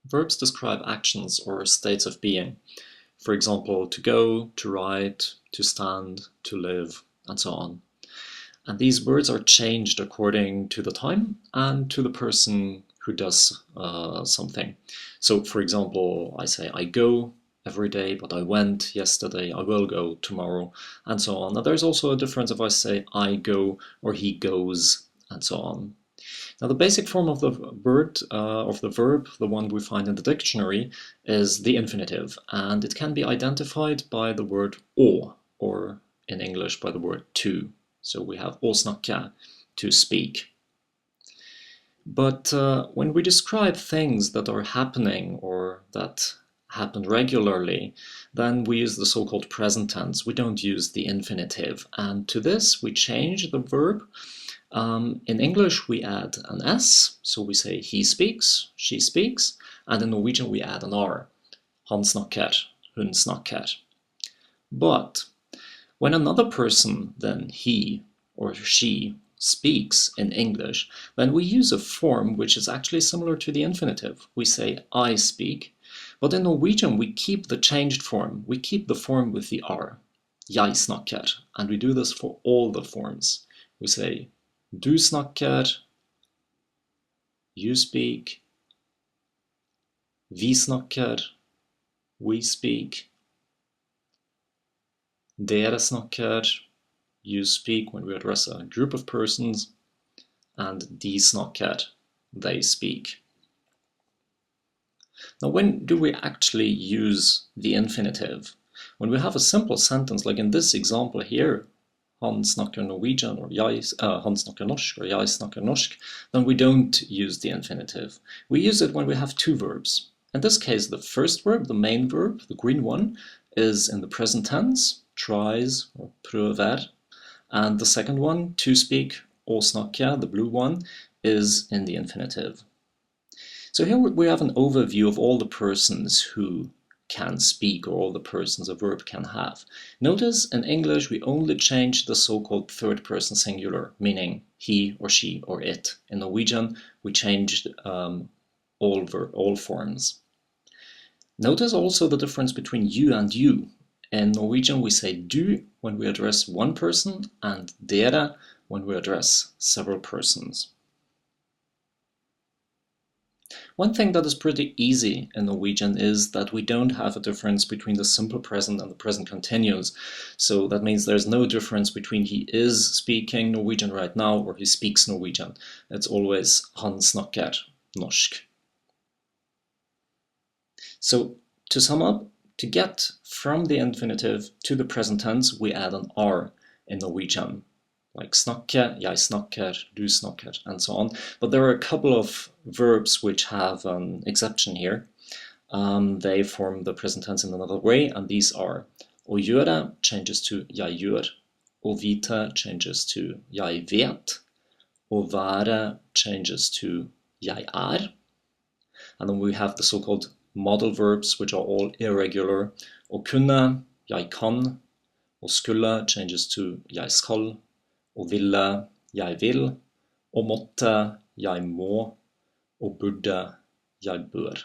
Verbs describe actions or states of being. For example, to go, to write, to stand, to live, and so on. And these words are changed according to the time and to the person who does something. So, for example, I say I go every day, but I went yesterday, I will go tomorrow, and so on. Now, there's also a difference if I say I go or he goes, and so on. Now, the basic form of the verb, the one we find in the dictionary, is the infinitive, and it can be identified by the word å, or in English by the word to. So we have å snakke, to speak. But when we describe things that are happening or that happen regularly, then we use the so-called present tense. We don't use the infinitive. And to this, we change the verb. In English, we add an S, so we say he speaks, she speaks, and in Norwegian, we add an R. Han snakker, hun snakker. But when another person, then he or she, speaks in English, then we use a form which is actually similar to the infinitive. We say I speak, but in Norwegian we keep the changed form. We keep the form with the R, jeg snakker, and we do this for all the forms. We say du snakker, you speak, vi snakker, we speak, dere snakker, you speak when we address a group of persons, and de snakker, they speak. Now, when do we actually use the infinitive? When we have a simple sentence, like in this example here, han snakker Norwegian, or han snakker norsk, or jeg snakker norsk, then we don't use the infinitive. We use it when we have two verbs. In this case, the first verb, the main verb, the green one, is in the present tense, tries, or prøver. And the second one, to speak, å snakke, the blue one, is in the infinitive. So here we have an overview of all the persons who can speak, or all the persons a verb can have. Notice in English we only change the so-called third person singular, meaning he or she or it. In Norwegian we changed all forms. Notice also the difference between you and you. In Norwegian we say du when we address one person, and dere when we address several persons. One thing that is pretty easy in Norwegian is that we don't have a difference between the simple present and the present continuous. So that means there's no difference between he is speaking Norwegian right now or he speaks Norwegian. It's always han snakker norsk. So to sum up, to get from the infinitive to the present tense, we add an R in Norwegian, like snakke, jeg snakker, du snakker, and so on. But there are a couple of verbs which have an exception here. They form the present tense in another way, and these are å gjøre changes to jeg gjør, å vite changes to jeg vet, å være changes to jeg er, and then we have the so-called modal verbs, which are all irregular. Å kunne, jeg kan, å skulle changes to jeg skal, å ville, jeg vil, å måtte, jeg må, å burde, jeg bør.